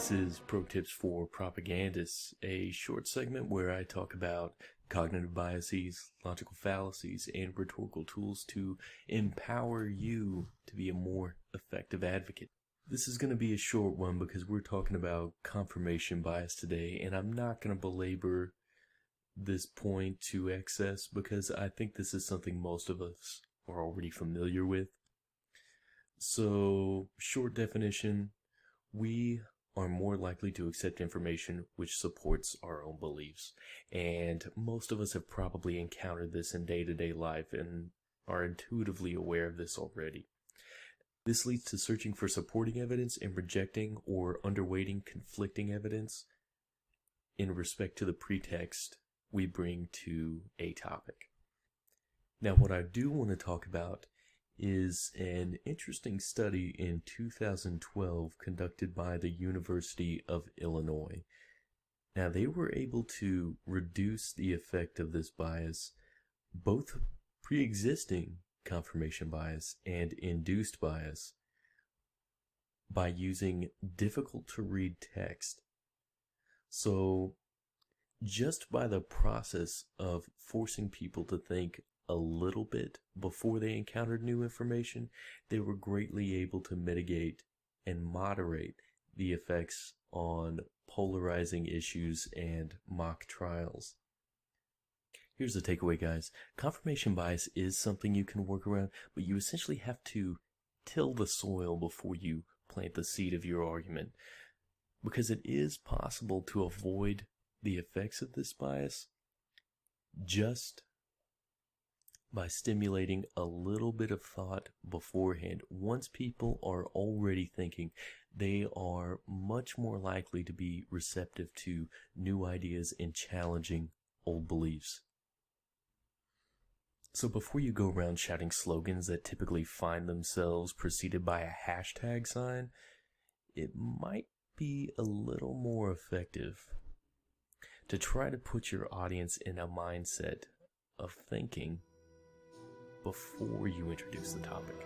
This is Pro Tips for Propagandists, a short segment where I talk about cognitive biases, logical fallacies, and rhetorical tools to empower you to be a more effective advocate. This is going to be a short one because we're talking about confirmation bias today, and I'm not going to belabor this point to excess because I think this is something most of us are already familiar with. So, short definition, we are more likely to accept information which supports our own beliefs. And most of us have probably encountered this in day-to-day life and are intuitively aware of this already. This leads to searching for supporting evidence and rejecting or underweighting conflicting evidence in respect to the pretext we bring to a topic. Now, what I do want to talk about is an interesting study in 2012 conducted by the University of Illinois. Now, they were able to reduce the effect of this bias, both pre-existing confirmation bias and induced bias, by using difficult to read text. So, just by the process of forcing people to think a little bit before they encountered new information, they were greatly able to mitigate and moderate the effects on polarizing issues and mock trials. Here's the takeaway, guys. Confirmation bias is something you can work around, but you essentially have to till the soil before you plant the seed of your argument, because it is possible to avoid the effects of this bias just by stimulating a little bit of thought beforehand. Once people are already thinking, they are much more likely to be receptive to new ideas and challenging old beliefs. So before you go around shouting slogans that typically find themselves preceded by a hashtag sign, it might be a little more effective to try to put your audience in a mindset of thinking before you introduce the topic.